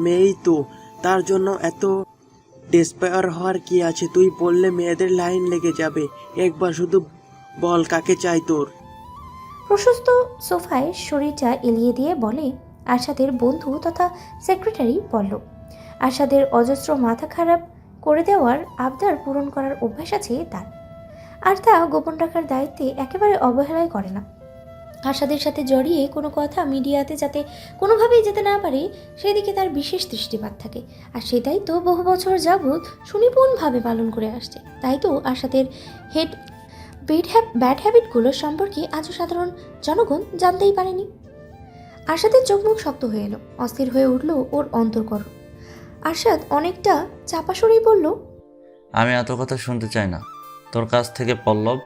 মেয়েই তো, তার জন্য এত ডেসপায়ার হওয়ার কি আছে? তুই বললে মেয়েদের লাইন লেগে যাবে। একবার শুধু বল কাকে চাই তোর। প্রশস্ত সোফায় শরীরটা এলিয়ে দিয়ে বলে আরশাদের বন্ধু তথা সেক্রেটারি পল্লব। আরশাদের অজস্র মাথা খারাপ করে দেওয়ার আবদার পূরণ করার অভ্যাস আছে তার, আর তা গোপন রাখার দায়িত্বে একেবারে অবহেলাই করে না। আরশাদের সাথে জড়িয়ে কোনো কথা মিডিয়াতে যাতে কোনোভাবেই যেতে না পারে সেদিকে তার বিশেষ দৃষ্টিপাত থাকে, আর সেটাই তো বহু বছর যাবৎ সুনিপুণভাবে পালন করে আসছে। তাই তো আরশাদের হেড ব্যাড হ্যাবিটগুলোর সম্পর্কে আজও সাধারণ জনগণ জানতেই পারেনি। আরশাদের চোখ মুখ শক্ত হয়ে এলো, অস্থির হয়ে উঠল ওর অন্তর্কর। আরশাদ অনেকটা চাপা সরেই বলল, আমি এত কথা শুনতে চাই না তোর কাছ থেকে পল্লব।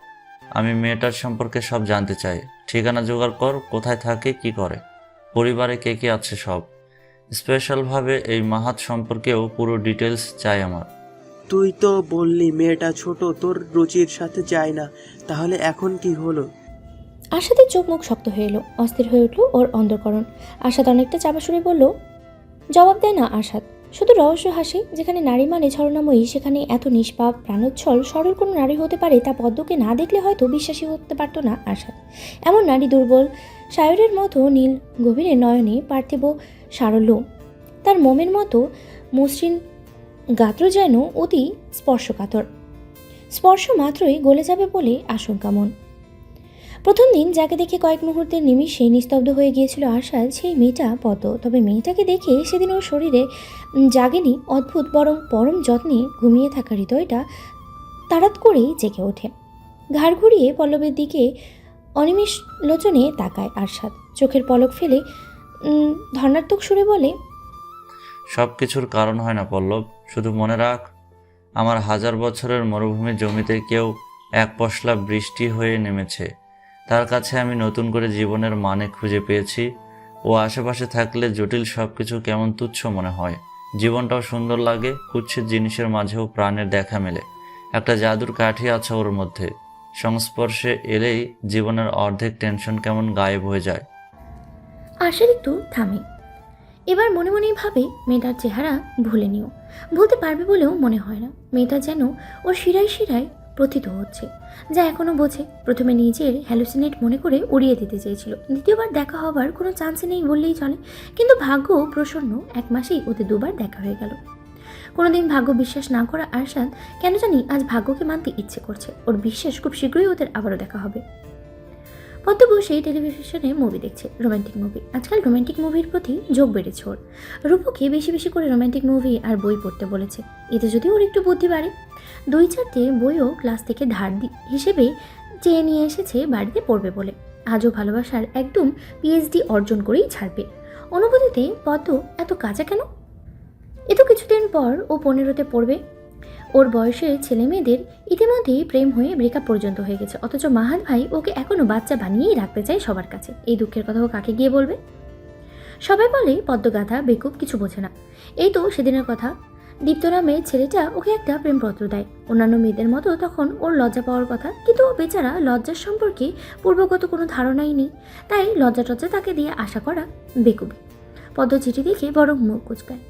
আমি মেয়েটার সম্পর্কে সব জানতে চাই। ঠিকানা জোগাড় কর, কোথায় থাকে, কি করে, পরিবারে কে কে আছে সব। স্পেশালভাবে এই মাহাত সম্পর্কেও পুরো ডিটেলস চাই আমার। তুই তো বললি মেয়েটা ছোট, তোর রুচির সাথে যায় না, তাহলে এখন কি হলো? আরশাদের চোখ মুখ শক্ত হয়ে এলো, অস্থির হয়ে উঠল ওর অন্তর্করণ। আরশাদ অনেকটা চাপা সরে বলল, জবাব দেয় না আরশাদ, শুধু রহস্য হাসে। যেখানে নারী মানে ঝরনাময়ী, সেখানে এত নিষ্পাপ প্রাণোচ্ছল সরল কোনো নারী হতে পারে তা পদ্মকে না দেখলে হয়তো বিশ্বাসী হতে পারত না আরশাদ। এমন নারী দুর্বল সায়রের মতো নীল গভীরে নয়নে পার্থিব সারল্য, তার মোমের মতো মসৃণ গাত্র যেন অতি স্পর্শকাতর, স্পর্শ মাত্রই গলে যাবে বলে আশঙ্কা মন। প্রথম দিন যাকে দেখে কয়েক মুহূর্তের নিমিষে নিস্তব্ধ হয়ে গিয়েছিল আরশাদ, সেই মেয়েটা পদ্ম। তবে মেয়েটাকে দেখে সেদিন ওর শরীরে জাগেনি অদ্ভুত, বরং পরম যত্নে ঘুমিয়ে থাকা হৃদয়টা তাড়াত করেই জেগে ওঠে। ঘাড় ঘুরিয়ে পল্লবের দিকে অনিমিষ লোচনে তাকায় আরশাদ, চোখের পলক ফেলে ধর্নাত্মক সুরে বলে, সব কিছুর কারণ হয় না পল্লব, শুধু মনে রাখ, আমার 1000 বছরের মরুভূমির জমিতে কেউ এক পশলা বৃষ্টি হয়ে নেমেছে। তার কাছে আমি নতুন করে জীবনের মানে খুঁজে পেয়েছি। ও আশেপাশে থাকলে জটিল সব কিছু কেমন তুচ্ছ মনে হয়, জীবনটাও সুন্দর লাগে। কুৎসিত জিনিসের মাঝেও প্রাণের দেখা মেলে। একটা জাদুর কাঠি আছে ওর মধ্যে, সংস্পর্শে এলেই জীবনের অর্ধেক টেনশন কেমন গায়েব হয়ে যায়। আরশাদ একটু থামে, এবার মনে মনেই ভাবে মেয়েটার চেহারা ভুলে নিও, ভুলতে পারবে বলেও মনে হয় না। মেয়েটা যেন ওর শিরায় শিরায় প্রথিত হচ্ছে, যা এখনও বোঝে। প্রথমে নিজের হ্যালুসিনেট মনে করে উড়িয়ে দিতে চেয়েছিল, দ্বিতীয়বার দেখা হবার কোনো চান্স নেই বললেই চলে। কিন্তু ভাগ্য প্রসন্ন, 1 মাসেই ওদের 2বার দেখা হয়ে গেল। কোনোদিন ভাগ্য বিশ্বাস না করা আরশাদ কেন জানি আজ ভাগ্যকে মানতে ইচ্ছে করছে। ওর বিশ্বাস খুব শীঘ্রই ওদের আবারও দেখা হবে। পদ্ম বসে টেলিভিশনে মুভি দেখছে, রোমান্টিক মুভি। আজকাল রোমান্টিক মুভির প্রতি ঝোঁক বেড়েছে ওর। রূপকে বেশি বেশি করে রোমান্টিক মুভি আর বই পড়তে বলেছে, এতে যদি ওর একটু বুদ্ধি বাড়ে। 2-4টে বইও ক্লাস থেকে ধার হিসেবে চেয়ে নিয়ে এসেছে বাড়িতে পড়বে বলে। আজও ভালোবাসার একদম পিএইচডি অর্জন করেই ছাড়বে। অনুভূতিতে পদ্ম এত কাঁচা কেন? এ তো কিছুদিন পর ও 15তে পড়বে। ওর বয়সের ছেলে মেয়েদের ইতিমধ্যেই প্রেম হয়ে ব্রেকআপ পর্যন্ত হয়ে গেছে, অথচ মাহাত ভাই ওকে এখনো বাচ্চা বানিয়েই রাখতে চায় সবার কাছে। এই দুঃখের কথা ও কাকে গিয়ে বলবে? সবাই বলে পদ্মগাথা বেকুব, কিছু বোঝে না। এই তো সেদিনের কথা, দীপ্ত নামের ছেলেটা ওকে একটা প্রেমপত্র দেয়। অন্যান্য মেয়েদের মতো তখন ওর লজ্জা পাওয়ার কথা, কিন্তু ও বেচারা লজ্জার সম্পর্কে পূর্বগত কোনো ধারণাই নেই, তাই লজ্জা টজ্জা তাকে দিয়ে আশা করা বেকুবি। পদ্ম চিঠি দেখে বরং মুখ কুচকায়,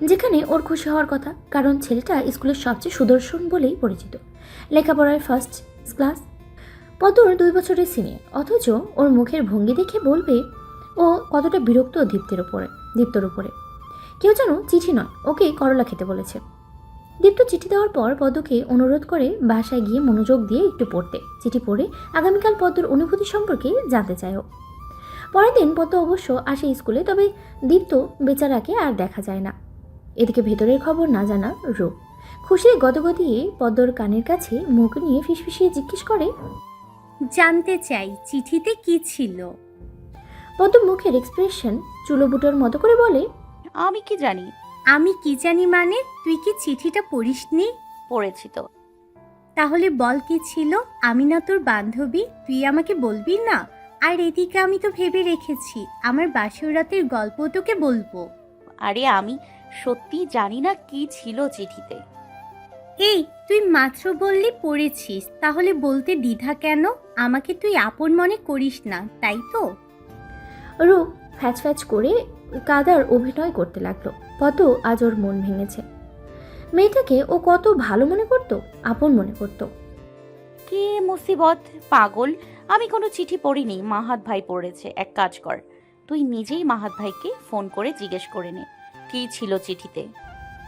যেখানে ওর খুশি হওয়ার কথা, কারণ ছেলেটা স্কুলের সবচেয়ে সুদর্শন বলেই পরিচিত, লেখাপড়ায় ফার্স্ট ক্লাস। পদ্মর 2 বছরের সিনিয়র, অথচ ওর মুখের ভঙ্গি দেখে বলবে ও কতটা বিরক্ত দীপ্তর উপরে। কেউ যেন চিঠি নয়, ওকে করলা খেতে বলেছে। দীপ্ত চিঠি দেওয়ার পর পদ্মকে অনুরোধ করে বাসায় গিয়ে মনোযোগ দিয়ে একটু পড়তে। চিঠি পড়ে আগামীকাল পদ্মর অনুভূতি সম্পর্কে জানতে চায় ও। পরের দিন পদ্ম অবশ্য আসে স্কুলে, তবে দীপ্ত বেচারাকে আর দেখা যায় না। এদিকে ভেতরের খবর না জানা রূপ খুশি গদগদিয়ে পদ্মর কানের কাছে মুখ নিয়ে ফিসফিসিয়ে জিজ্ঞেস করে, জানতে চাই চিঠিতে কি ছিল। পদ্ম মুখের এক্সপ্রেশন চুলোবুটোর মতো করে বলে, আমি কি জানি? আমি কি জানি মানে? তুই কি চিঠিটা পড়িসনি? পড়েছি তো। তাহলে বল কি ছিল? আমি না তোর বান্ধবী, তুই আমাকে বলবি না? আর এদিকে আমি তো ভেবে রেখেছি আমার বাসর রাতের গল্প তোকে বলবো। আরে আমি সত্যি জানি না কি ছিল চিঠিতে। এই তুই মাত্র বললি পড়েছিস, তাহলে বলতে দ্বিধা কেন? আমাকে তুই আপন মনে করিস না, তাই তো? রূপ ফ্যাচ ফ্যাচ করে কাদার অভিনয় করতে লাগলো। পদ্ম আজ ওর মন ভেঙেছে। মেয়েটাকে ও কত ভালো মনে করতো, আপন মনে করতো। কি মুসিবত পাগল, আমি কোনো চিঠি পড়িনি, মাহাত ভাই পড়েছে। এক কাজ কর, তুই নিজেই মাহাত ভাইকে ফোন করে জিজ্ঞেস করে নে কি ছিল চিঠিতে।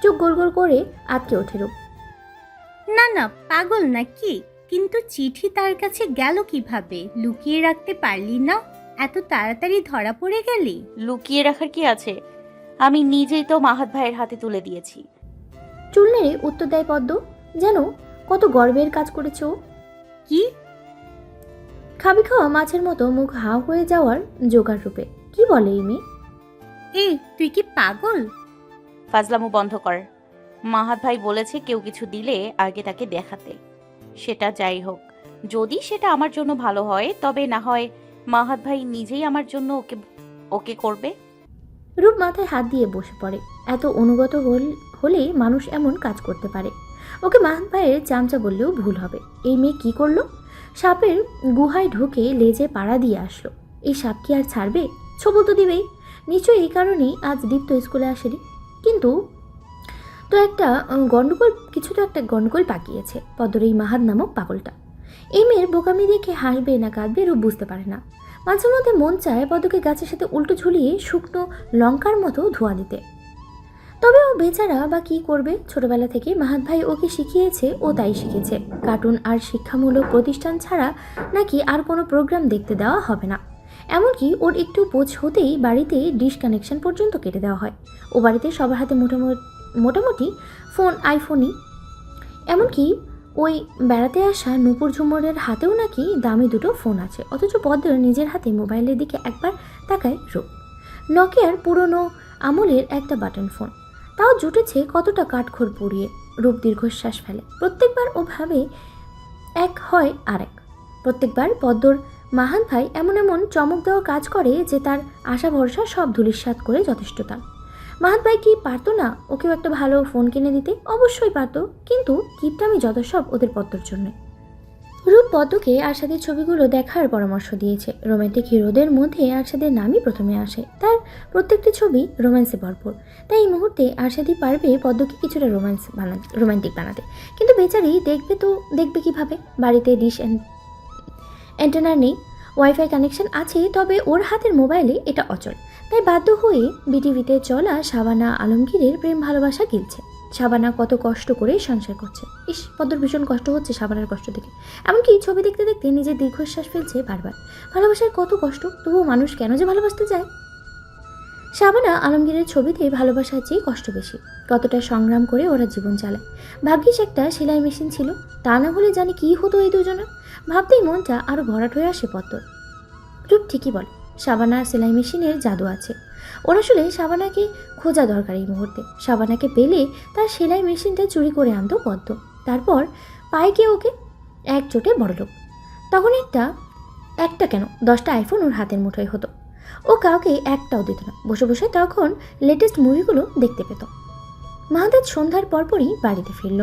চোখ গোল গোল করে আটকে ওঠে রূপ। না না, পাগল নাকি? কিন্তু চিঠি তার কাছে গেল কিভাবে? লুকিয়ে রাখতে পারলি না? এত তাড়াতাড়ি ধরা পড়ে গেলি? লুকিয়ে রাখার কি আছে, আমি নিজেই তো মাহাত ভাইয়ের হাতে তুলে দিয়েছি। চুল নেড়ে উত্তর দেয় পদ্ম, যেন কত গর্বের কাজ করেছে ও। কি? খাবি খাওয়া মাছের মতো মুখ হাঁ হয়ে যাওয়ার জোগাড় রূপে কি বলে এই মেয়ে? এ তুই কি পাগল? ফাজলামো বন্ধ কর। মাহাত ভাই বলেছে কেউ কিছু দিলে আগে তাকে দেখাতে। সেটা যাই হোক, যদি সেটা আমার জন্য ভালো হয়, তবে না হয় মাহাত ভাই নিজেই আমার জন্য ওকে ওকে করবে। রূপ মাথায় হাত দিয়ে বসে পড়ে। এত অনুগত হলে মানুষ এমন কাজ করতে পারে? ওকে মাহাত ভাইয়ের চামচা বললেও ভুল হবে। এই মেয়ে কি করলো? সাপের গুহায় ঢুকে লেজে পাড়া দিয়ে আসলো। এই সাপ কি আর ছাড়বে? ছবল তো দিবেই। নিশ্চয়ই এই কারণেই আজ দীপ্ত স্কুলে আসেনি। কিন্তু কিছু তো একটা গন্ডগোল পাকিয়েছে পদ্মর এই মাহাত নামক পাগলটা। এই মেয়ের বোকামি দেখে হাসবে না কাঁদবে রূপ বুঝতে পারে না। মাঝে মধ্যে মন চায় পদ্মকে গাছের সাথে উল্টো ঝুলিয়ে শুকনো লঙ্কার মতো ধোয়া দিতে। তবে ও বেচারা বা কি করবে? ছোটবেলা থেকে মাহাত ভাই ওকে শিখিয়েছে, ও তাই শিখেছে। কার্টুন আর শিক্ষামূলক প্রতিষ্ঠান ছাড়া নাকি আর কোনো প্রোগ্রাম দেখতে দেওয়া হবে না। এমনকি ওর একটু বোঝ হতেই বাড়িতে ডিশ কানেকশন পর্যন্ত কেটে দেওয়া হয়। ও বাড়িতে সবার হাতে মোটামুটি আইফোনই। এমনকি ওই বেড়াতে আসা নূপুর ঝুমরের হাতেও নাকি দামি দুটো ফোন আছে। অথচ পদ্মের নিজের হাতে মোবাইলের দিকে একবার তাকায় রূপ। নকিয়ার পুরনো আমলের একটা বাটন ফোন, তাও জুটেছে কতটা কাঠখড় পুড়িয়ে। রূপ দীর্ঘশ্বাস ফেলে। প্রত্যেকবার ও ভাবে এক হয় আরেক। প্রত্যেকবার পদ্মর মাহাত ভাই এমন এমন চমক দেওয়া কাজ করে যে তার আশা ভরসা সব ধূলিসাৎ করে যথেষ্ট তার। মাহাত ভাই কি পারতো না ওকেও একটা ভালো ফোন কিনে দিতে? অবশ্যই পারতো, কিন্তু কিপটামি যত সব ওদের পদ্মর জন্য। রূপ পদ্মকে আরশাদের ছবিগুলো দেখার পরামর্শ দিয়েছে। রোমান্টিক হিরোদের মধ্যে আরশাদের নামই প্রথমে আসে। তার প্রত্যেকটি ছবি রোম্যান্সে ভরপুর। তাই এই মুহূর্তে আরশাদি পারবে পদ্মকে কিছুটা রোমান্টিক বানাতে। কিন্তু বেচারি দেখবে কিভাবে? বাড়িতে ডিশ অ্যান্টেনা নেই, ওয়াইফাই কানেকশন আছে, তবে ওর হাতের মোবাইলে এটা অচল। তাই বাধ্য হয়ে বিটিভিতে চলা শাবানা আলমগীরের প্রেম ভালোবাসা গিলছে। শাবানা কত কষ্ট করে সংসার করছে। পদ্মর ভীষণ কষ্ট হচ্ছে শাবানার কষ্ট দেখে। এমনকি ছবি দেখতে দেখতে নিজের দীর্ঘশ্বাস ফেলছে বারবার। ভালোবাসার কত কষ্ট, তবুও মানুষ কেন যে ভালোবাসতে যায়? শাবানা আলমগীরের ছবিতে ভালোবাসার চেয়ে কষ্ট বেশি। কতটা সংগ্রাম করে ওরা জীবন চালায়। ভাগ্যিস একটা সেলাই মেশিন ছিল, তা না হলে জানি কি হতো এই দুজনের। ভাবতেই মনটা আরও ভরাট হয়ে আসে পদ্মর। রূপ ঠিকই বলে, শাবানার সেলাই মেশিনের জাদু আছে। ওর আসলে শাবানাকে খোঁজা দরকার এই মুহূর্তে। শাবানাকে পেলে তার সেলাই মেশিনটা চুরি করে আনতো পদ্ম। তারপর পাইকে ওকে এক চোটে বড়লোক। তখন একটা কেন 10টা আইফোন ওর হাতের মুঠোয় হতো। ও কাউকে একটাও দিত না। বসে বসে তখন লেটেস্ট মুভিগুলো দেখতে পেত। মাহাত সন্ধ্যার পরপরই বাড়িতে ফিরল,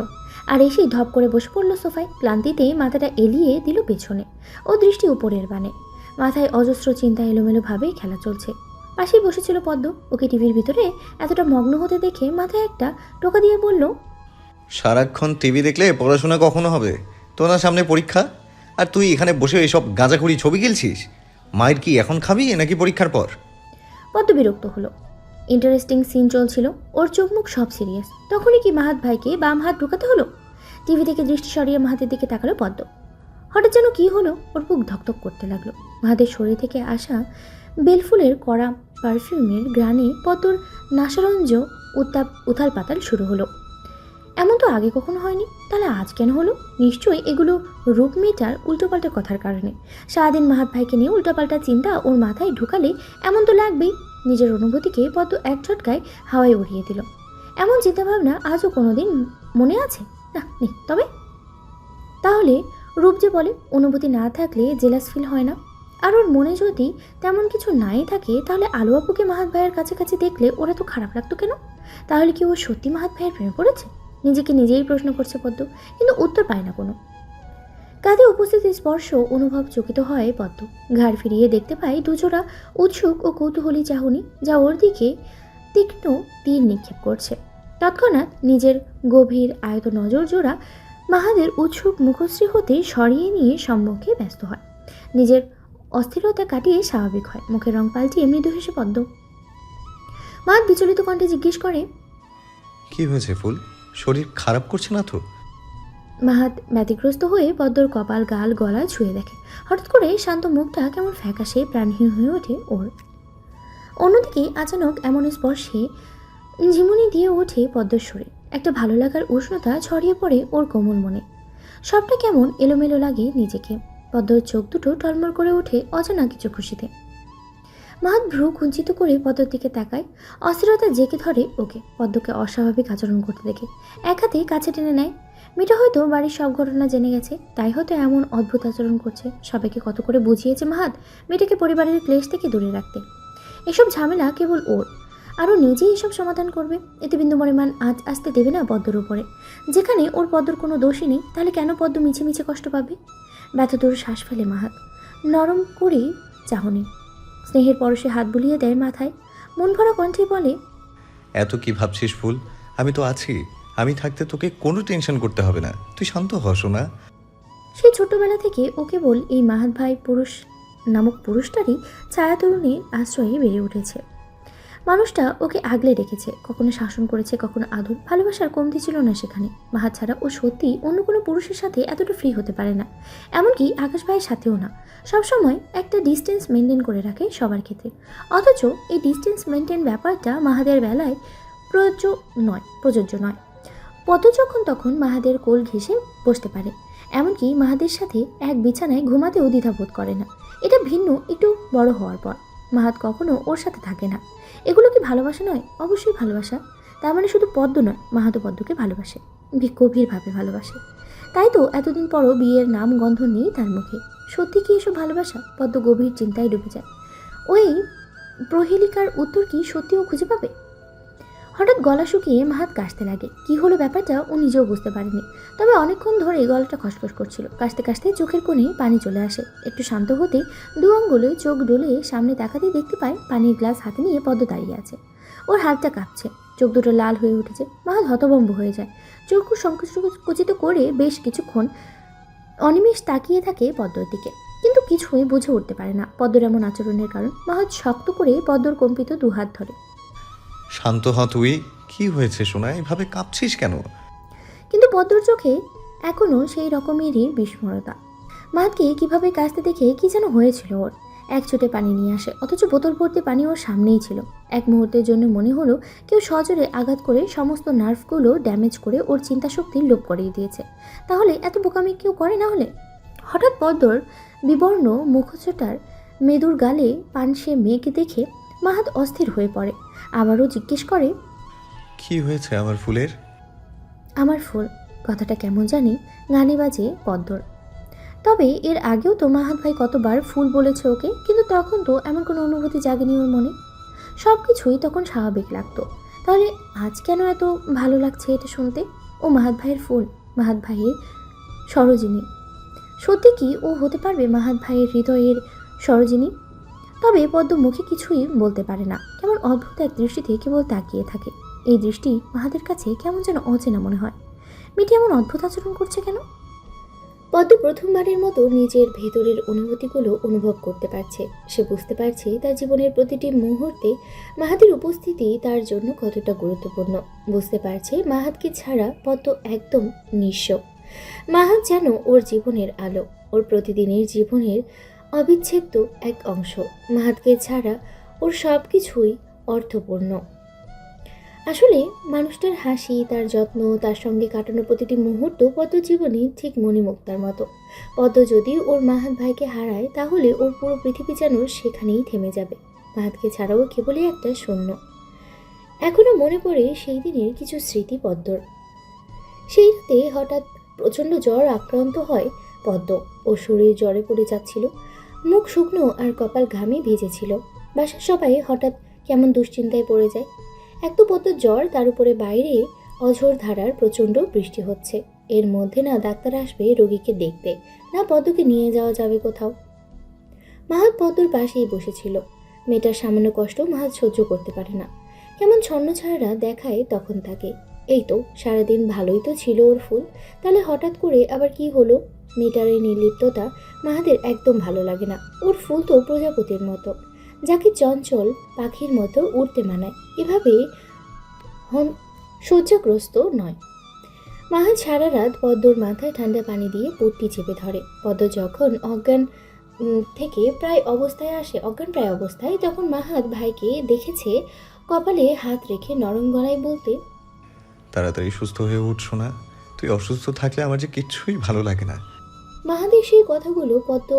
আর এসেই ধপ করে বসে পড়ল সোফায়। ক্লান্তিতে মাথাটা এলিয়ে দিল পেছনে। ও দৃষ্টি উপরের বানে। মাথায় অজস্র চিন্তা এলোমেলোভাবে খেলা চলছে। পাশেই বসেছিল পদ্ম। ওকে টিভির ভিতরে এতটা মগ্ন হতে দেখে মাথায় একটা টোকা দিয়ে বলল, সারাক্ষণ টিভি দেখলে পড়াশোনা কখনো হবে? তোর না সামনে পরীক্ষা, আর তুই এখানে বসে এসব গাঁজাখুরি ছবি গিলছিস? মায়ের কি এখন খাবি নাকি পরীক্ষার পর? পদ্ম বিরক্ত হলো। ইন্টারেস্টিং সিন চলছিল, ওর চোখ মুখ সব সিরিয়াস। তখনই কি মাহাত ভাইকে বাম হাত ঢুকাতে হলো? টিভি থেকে দৃষ্টি সরিয়ে মাহাতের দিকে তাকালো পদ্ম। হঠাৎ যেন কি হলো, ওর বুক ধকধক করতে লাগলো। মাহাতের শরীর থেকে আসা বেলফুলের কড়া পারফিউমের গ্রানে পদ্মর নাসারঞ্জ উথাল পাতাল শুরু হলো। এমন তো আগে কখনো হয়নি, তাহলে আজ কেন হলো? নিশ্চয়ই এগুলো রূপ মেয়েটার উল্টোপাল্টা কথার কারণে। সারাদিন মাহাত ভাইকে নিয়ে উল্টোপাল্টা চিন্তা ওর মাথায় ঢুকালে এমন তো লাগবেই। নিজের অনুভূতিকে পদ্ম এক ঝটকায় হাওয়ায় উড়িয়ে দিল। এমন চিন্তাভাবনা আজও কোনোদিন মনে আছে? না, নেই। তবে তাহলে রূপ যে বলে অনুভূতি না থাকলে জেলাস ফিল হয় না। আর ওর মনে যদি তেমন কিছু নাই থাকে, তাহলে আলু আপুকে মাহাত ভাইয়ের কাছাকাছি দেখলে ওরা তো খারাপ লাগতো কেন? তাহলে কি ও সত্যি মাহাত ভাইয়ের প্রেমে পড়েছে? নিজেকে নিজেই প্রশ্ন করছে পদ্ম, কিন্তু উত্তর পায় না কোনো। কাঁধে উপস্থিতি স্পর্শ অনুভব চকিত হয় পদ্ম। ঘাড় ফিরিয়ে দেখতে পায় দুজোড়া উৎসুক ও কৌতূহলী চাহনি, যা ওর দিকে তীক্ষ্ণ তীর নিক্ষেপ করছে। তৎক্ষণাৎ নিজের গভীর আয়ত নজর জোড়া মাহাদের উৎসুক মুখশ্রী হতে সরিয়ে নিয়ে সম্মুখে ব্যস্ত হয়। নিজের অস্থিরতা কাটিয়ে স্বাভাবিক হয়, মুখের রং পাল্টিয়ে মৃদু হেসে পদ্ম। মাহাদ বিচলিত কণ্ঠে জিজ্ঞেস করে, কি হয়েছে ফুল? শরীর খারাপ করছে না তো? মাহাত ব্যতিগ্রস্ত হয়ে পদ্মর কপাল, গাল, গলা ছুঁয়ে দেখে। হঠাৎ করে শান্ত মুখটা কেমন ফ্যাকাশে প্রাণহীন হয়ে ওঠে ওর। অন্যদিকে আচানক এমন স্পর্শে ঝিমুনি দিয়ে ওঠে পদ্মর শরীর। একটা ভালো লাগার উষ্ণতা ছড়িয়ে পড়ে ওর কোমল মনে। সবটা কেমন এলোমেলো লাগে নিজেকে। পদ্মর চোখ দুটো টলমল করে ওঠে অজানা কিছু খুশিতে। মাহাত ভ্রু কুঞ্চিত করে পদ্মর দিকে তাকায়। অস্থিরতা জেঁকে ধরে ওকে পদ্মকে অস্বাভাবিক আচরণ করতে দেখে এক হাতে কাছে টেনে নেয়। মেয়েটা হয়তো বাড়ির সব ঘটনা জেনে গেছে, তাই হয়তো এমন অদ্ভুত আচরণ করছে। সবাইকে কত করে বুঝিয়েছে মাহাত মেয়েটাকে পরিবারের ক্লেশ থেকে দূরে রাখতে। এসব ঝামেলা কেবল ওর, আরও নিজেই এসব সমাধান করবে। এতে বিন্দু পরিমাণ আজ আসতে দেবে না পদ্মর উপরে। যেখানে ওর পদ্মর কোনো দোষই নেই, তাহলে কেন পদ্ম মিছে মিছে কষ্ট পাবে? ব্যথাদূর শ্বাস ফেলে মাহাত। নরম করেই চাহনি, স্নেহের পরশে হাত বুলিয়ে দেয় মাথায়। মন ভরা কণ্ঠে বলে, এত কি ভাবছিস ফুল? আমি তো আছি। আমি থাকতে তোকে কোনো টেনশন করতে হবে না। তুই শান্ত হ সোনা। সেই ছোট্টবেলা থেকে ও কেবল এই মাহাত ভাই পুরুষ নামক পুরুষটারই ছায়াতরুণীর আশ্রয়ে বেড়ে উঠেছে। মানুষটা ওকে আগলে রেখেছে, কখনো শাসন করেছে, কখনো আদর, ভালোবাসার কমতি ছিল না সেখানে। মাহাত ছাড়া ও সত্যি অন্য কোনো পুরুষের সাথে এতটা ফ্রি হতে পারে না, এমনকি আকাশ ভাইয়ের সাথেও না। সবসময় একটা ডিস্টেন্স মেনটেন করে রাখে সবার ক্ষেত্রে। অথচ এই ডিস্টেন্স মেনটেন ব্যাপারটা মাহাদের বেলায় প্রযোজ্য নয়। পদ্ম যখন তখন মাহাদের কোল ঘেঁষে বসতে পারে, এমনকি মাহাদের সাথে এক বিছানায় ঘুমাতেও দ্বিধাবোধ করে না। এটা ভিন্ন একটু বড় হওয়ার পর। মাহাত কখনো ওর সাথে থাকে না। এগুলো কি ভালোবাসা নয়? অবশ্যই ভালোবাসা। তার মানে শুধু পদ্ম নয়, মাহাতো পদ্মকে ভালোবাসে, গভীরভাবে ভালোবাসে। তাই তো এতদিন পরও বিয়ের নাম গন্ধ নেই তার মুখে। সত্যি কি এসব ভালোবাসা? পদ্ম গভীর চিন্তায় ডুবে যায়। ওই প্রহেলিকার উত্তর কি সত্যিও খুঁজে পাবে? হঠাৎ গলা শুকিয়ে মাহাত কাশতে লাগে। কি হলো ব্যাপারটা ও নিজেও বুঝতে পারেনি, তবে অনেকক্ষণ ধরে গলাটা খসখস করছিল। কাশতে কাশতে চোখের কোণে পানি চলে আসে। একটু শান্ত হতে দু আঙ্গুলে চোখ ডলে সামনে তাকাতেই দেখতে পায় পানির গ্লাস হাতে নিয়ে পদ্ম দাঁড়িয়ে আছে। ওর হাতটা কাঁপছে, চোখ দুটো লাল হয়ে উঠেছে। মাহাত হতভম্ব হয়ে যায়। চোখ সংকুচিত করে বেশ কিছুক্ষণ অনিমেষ তাকিয়ে থাকে পদ্মর দিকে, কিন্তু কিছুই বুঝে উঠতে পারে না পদ্মর এমন আচরণের কারণ। মাহাত শক্ত করে পদ্মর কম্পিত দুহাত ধরে। শান্ত হ তুই। কি হয়েছে সোনা? এভাবে কাঁপছিস কেন? কিন্তু পদ্মর চোখে এখনও সেই রকমেরই বিস্মরতা। মাহাতকে কিভাবে কাশতে দেখে কি যেন হয়েছিল ওর। এক ছোটে পানি নিয়ে আসে, অথচ বোতল ভর্তি পানি ওর সামনেই ছিল। এক মুহূর্তের জন্য মনে হলো কেউ সজোরে আঘাত করে সমস্ত নার্ভগুলো ড্যামেজ করে ওর চিন্তা শক্তি লোপ করিয়ে দিয়েছে। তাহলে এত বোকামি কেউ করে না হলে? হঠাৎ পদ্মর বিবর্ণ মুখচোটার মেদুর গালে পানসে মেঘ দেখে মাহাত অস্থির হয়ে পড়ে। আবারও জিজ্ঞেস করে, কি হয়েছে আমার ফুলের? আমার ফুল কথাটা কেমন জানি গানে বাজে পদ্মর। তবে এর আগেও তো মাহাত ভাই কতবার ফুল বলেছে ওকে, কিন্তু তখন তো এমন কোনো অনুভূতি জাগেনি ওর মনে। সব কিছুই তখন স্বাভাবিক লাগতো। তাহলে আজ কেন এত ভালো লাগছে এটা শুনতে? ও মাহাত ভাইয়ের ফুল, মাহাত ভাইয়ের সরোজিনী। সত্যি কি ও হতে পারবে মাহাত ভাইয়ের হৃদয়ের সরোজিনী? তবে পদ্ম মুখে কিছুই বলতে পারে না, কেমন অদ্ভুত এক দৃষ্টিতে কেবল তাকিয়ে থাকে। এই দৃষ্টি মাহাদের কাছে কেমন যেন অচেনা মনে হয়। মেয়েটি এমন অদ্ভুত আচরণ করছে কেন? পদ্ম প্রথমবারের মতো নিজের ভেতরের অনুভূতিগুলো অনুভব করতে পারছে। সে বুঝতে পারছে তার জীবনের প্রতিটি মুহূর্তে মাহাদের উপস্থিতি তার জন্য কতটা গুরুত্বপূর্ণ। বুঝতে পারছে মাহাতকে ছাড়া পদ্ম একদম নিঃস্ব। মাহাত যেন ওর জীবনের আলো, ওর প্রতিদিনের জীবনের অবিচ্ছেদ্য এক অংশ। মাহাতকে ছাড়া ওর সব কিছুই অর্থপূর্ণ। আসলে মানুষটার হাসি, তার যত্ন, তার সঙ্গে কাটানো প্রতিটি মুহূর্ত পদ্ম জীবনে ঠিক মণিমুক্তার মতো। পদ্ম যদি ওর মাহাত ভাইকে হারায়, তাহলে ওর পুরো পৃথিবী যেন সেখানেই থেমে যাবে। মাহাতকে ছাড়াও কেবলই একটা শূন্য। এখনো মনে পড়ে সেই দিনের কিছু স্মৃতি পদ্মর। সেই রাতে হঠাৎ প্রচণ্ড জ্বর আক্রান্ত হয় পদ্ম। ওর শরীর জ্বরে পড়ে যাচ্ছিল, মুখ শুকনো আর কপাল ঘামে ভিজেছিল। বাসার সবাই হঠাৎ কেমন দুশ্চিন্তায় পড়ে যায়। এক তো পদ্মর জ্বর, তার উপরে বাইরে অঝোর ধারার প্রচণ্ড বৃষ্টি হচ্ছে। এর মধ্যে না ডাক্তার আসবে রোগীকে দেখতে, না পদ্মকে নিয়ে যাওয়া যাবে কোথাও। মাহাত পদ্মর পাশেই বসেছিল। মেয়েটার সামান্য কষ্ট মাহাত সহ্য করতে পারে না। কেমন ছন্নছাড়া দেখায় তখন তাকে। এই তো সারাদিন ভালোই তো ছিল ওর ফুল, তাহলে হঠাৎ করে আবার কি হলো? মেয়েটার এই নির্লিপ্ততা মাহাদের একদম ভালো লাগে না। ওর ফুল তো প্রজাপতির মতো, যাকে চঞ্চল পাখির মতো উড়তে মানায়, এভাবে শয্যাগ্রস্ত নয়। মাহাত সারা রাত পদ্মর মাথায় ঠান্ডা পানি দিয়ে পট্টি চেপে ধরে। পদ্ম যখন অজ্ঞান থেকে অজ্ঞান প্রায় অবস্থায়, তখন মাহাত ভাইকে দেখেছে কপালে হাত রেখে নরম গলায় বলতে, তাড়াতাড়ি সুস্থ হয়ে উঠছো না? তুই অসুস্থ থাকলে আমার যে কিচ্ছুই ভালো লাগে না। মাহাদের সেই কথাগুলো পদ্ম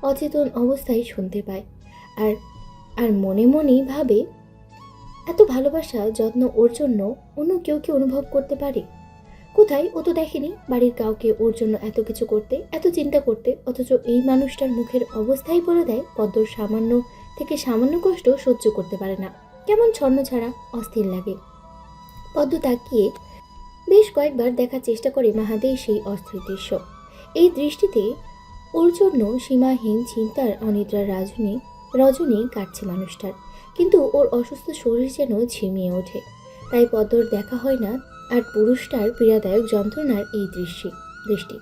অচেতন অবস্থায় শুনতে পায়। আর আর মনে মনেই ভাবে, এত ভালোবাসা যত্ন ওর জন্য অন্য কেউ কি অনুভব করতে পারে? কোথায়? ও তো দেখেনি বাড়ির কাউকে ওর জন্য এত কিছু করতে, এত চিন্তা করতে। অথচ এই মানুষটার মুখের অবস্থাই বলে দেয় পদ্মর সামান্য থেকে সামান্য কষ্ট সহ্য করতে পারে না। কেমন ছন্ন ছাড়া অস্থির লাগে। পদ্ম তাকিয়ে বেশ কয়েকবার দেখার চেষ্টা করে মাহাদের সেই অস্থির দৃশ্য। এই দৃষ্টিতে ওর জন্য সীমাহীন চিন্তার অনিদ্রার রজনী কাটছে মানুষটার, কিন্তু ওর অসুস্থ শরীর যেন ঝিমিয়ে ওঠে। তাই পদ্মর দেখা হয় না আর পুরুষটার পীড়াদায়ক যন্ত্রণার এই দৃষ্টি।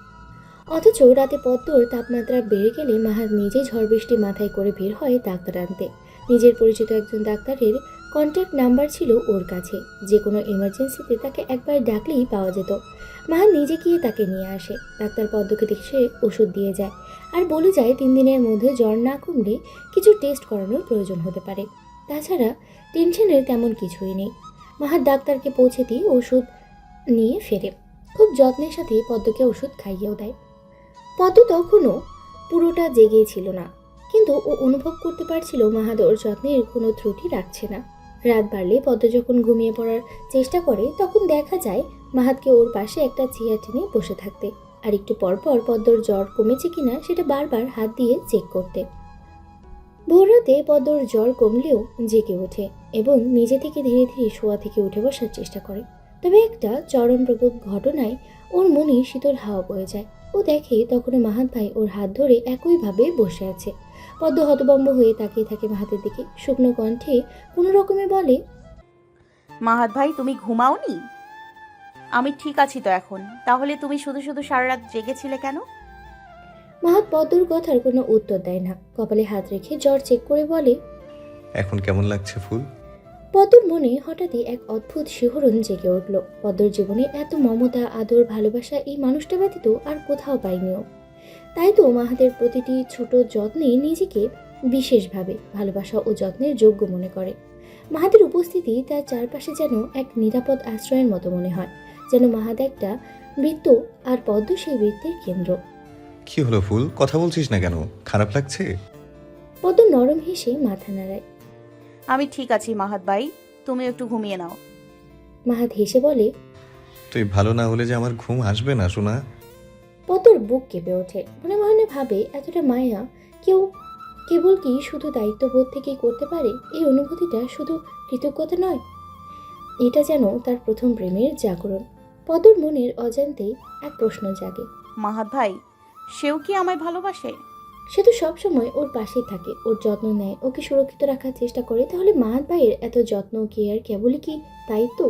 অথচ রাতে পদ্মর তাপমাত্রা বেড়ে গেলে মাহাত নিজে ঝড় বৃষ্টি মাথায় করে বের হয় ডাক্তার আনতে। নিজের পরিচিত একজন ডাক্তারের কন্ট্যাক্ট নাম্বার ছিল ওর কাছে। যে কোনো এমার্জেন্সিতে তাকে একবার ডাকলেই পাওয়া যেত। মাহাত নিজে গিয়ে তাকে নিয়ে আসে। ডাক্তার পদ্মকে দেখে ওষুধ দিয়ে যায় আর বলে যায় 3 দিনের মধ্যে জ্বর না কমলে কিছু টেস্ট করানোর প্রয়োজন হতে পারে। তাছাড়া টেনশনের তেমন কিছুই নেই। মাহাত ডাক্তারকে পৌঁছে দিয়ে ওষুধ নিয়ে ফেরে। খুব যত্নের সাথে পদ্মকে ওষুধ খাইয়েও দেয়। পদ্ম তখনও পুরোটা জেগে ছিল না, কিন্তু ও অনুভব করতে পারছিল মাহাত ওর যত্নের কোনো ত্রুটি রাখছে না। রাত বাড়লে পদ্ম যখন ঘুমিয়ে পড়ার চেষ্টা করে, তখন দেখা যায় মাহাতকে ওর পাশে একটা চেয়ার টেনে বসে থাকতে, আর একটু পরপর পদ্মর জ্বর কমেছে কিনা সেটা বারবার হাত দিয়ে চেক করতে। ভোররাতে পদ্মর জ্বর কমলেও জেগে ওঠে এবং নিজে থেকে ধীরে ধীরে শোয়া থেকে উঠে বসার চেষ্টা করে। তবে একটা চরমপ্রদ ঘটনায় ওর মনে শীতল হাওয়া বয়ে যায়। ও দেখে তখনও মাহাত ভাই ওর হাত ধরে একইভাবে বসে আছে। পদ্ম হতভম্ব হয়ে তাকিয়ে থাকে মাহাতের দিকে। শুকনো কণ্ঠে কোনো রকমে বলে, মাহাত ভাই, তুমি ঘুমাওনি? আমি ঠিক আছি তো এখন। তাহলে তুমি শুধু শুধু সারা রাত জেগেছিলে কেন? মাহাত পদ্মর কথার কোনো উত্তর দেয় না। কপালে হাত রেখে জ্বর চেক করে বলে, এখন কেমন লাগছে ফুল? পদ্মর মনে হঠাৎই এক অদ্ভুত শিহরণ জেগে উঠল। পদ্মর জীবনে এত মমতা, আদর, ভালোবাসা এই মানুষটা ব্যতীত আর কোথাও পাইনিও। তাই তো মাহাতের প্রতিটি ছোট যত্নে নিজেকে বিশেষভাবে ভালোবাসা ও যত্নের যোগ্য মনে করে। মাহাতের উপস্থিতি তার চারপাশে যেন এক নিরাপদ আশ্রয়ের মতো মনে হয়, যেন মাহাত একটা বৃত্ত আর পদ্ম সেই বৃত্তের কেন্দ্র। কি হলো ফুল, কথা বলছিস না কেন? খারাপ লাগছে? পদ্ম নরম হেসে মাথা নাড়ায়। আমি ঠিক আছি মাহাত ভাই, তুমি একটু ঘুমিয়ে নাও। মাহাত হেসে বলে, তুই ভালো না হলে যে আমার ঘুম আসবে না সোনা। পদ্মর বুক কেঁপে ওঠে। মনে মনে ভাবে, এতটা মায়া কেবল কি শুধু দায়িত্ববোধ থেকেই করতে পারে? এই অনুভূতিটা শুধু কৃতজ্ঞতা নয়, এটা যেন তার প্রথম প্রেমের জাগরণ। পদ্মর মনের অজান্তেই এক প্রশ্ন জাগে, মাহাত ভাই, সেও কি আমায় ভালোবাসে? সে তো সবসময় ওর পাশেই থাকে, ওর যত্ন নেয়, ওকে সুরক্ষিত রাখার চেষ্টা করে। তাহলে মাহাত ভাইয়ের এত যত্ন, কেয়ার কেবলই কি দায়িত্ব,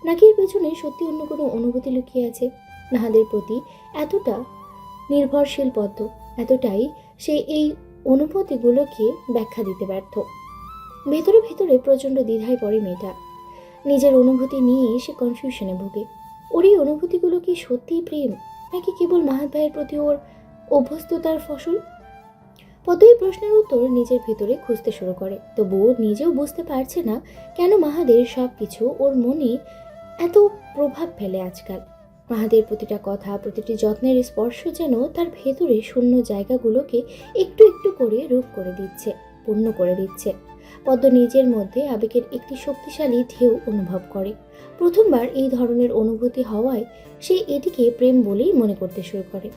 নাকি এর পেছনে সত্যি অন্য কোনো অনুভূতি লুকিয়ে আছে? মাহাদের প্রতি এতটা নির্ভরশীল পদ্ম, এতটাই সে এই অনুভূতিগুলোকে ব্যাখ্যা দিতে ব্যর্থ। ভেতরে ভেতরে প্রচণ্ড দ্বিধায় পড়ে মেয়েটা। নিজের অনুভূতি নিয়ে সে কনফিউশনে ভোগে। ওর এই অনুভূতিগুলো কি সত্যিই প্রেম, নাকি কেবল মাহাত ভাইয়ের প্রতি ওর অভ্যস্ততার ফসল? পদ্ম এই প্রশ্নের উত্তর নিজের ভিতরে খুঁজতে শুরু করে। তবুও নিজেও বুঝতে পারছে না কেন মাহাদের সব কিছু ওর মনে এত প্রভাব ফেলে আজকাল। মাহাদের প্রতিটা কথা, প্রতিটি যত্নের স্পর্শ যেন তার ভেতরে শূন্য জায়গাগুলোকে একটু একটু করে রূপ করে দিচ্ছে, পূর্ণ করে দিচ্ছে। পদ্ম নিজের মধ্যে আবেগের একটি শক্তিশালী ঢেউ অনুভব করে। প্রথমবার এই ধরনের অনুভূতি হওয়ায় সে এটিকে প্রেম বলেই মনে করতে শুরু করে।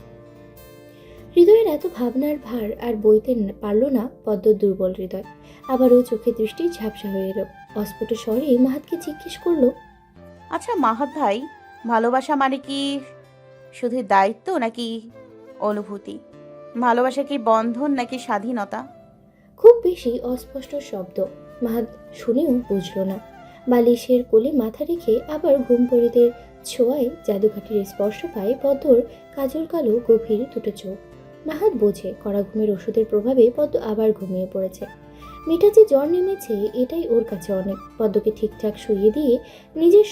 হৃদয়ের এত ভাবনার ভার আর বইতে পারল না পদ্মর দুর্বল হৃদয়। আবারও চোখে দৃষ্টি ঝাপসা হয়ে এলো। অস্ফুট স্বরে মাহাতকে জিজ্ঞেস করলো, আচ্ছা মাহাত ভাই, ভালোবাসা মানে কি শুধু দায়িত্ব নাকি অনুভূতি? ভালোবাসা কি বন্ধন নাকি স্বাধীনতা? খুব বেশি অস্পষ্ট শব্দ মাহাত শুনেও বুঝল না। বালিশের কোলে মাথা রেখে আবার ঘুমপড়িদের ছোঁয়ায় জাদুঘাটির স্পর্শ পায় পদ্মর কাজল কালো গভীর দুটো চোখ। মাহাত বোঝে কড়া ঘুমের ওষুধের প্রভাবে পদ্ম আবার ঘুমিয়ে পড়েছে। মেয়েটা যে জ্বর নেমেছে এটাই ওর কাছে অনেক। পদ্মকে ঠিকঠাক শুইয়ে দিয়ে নিজের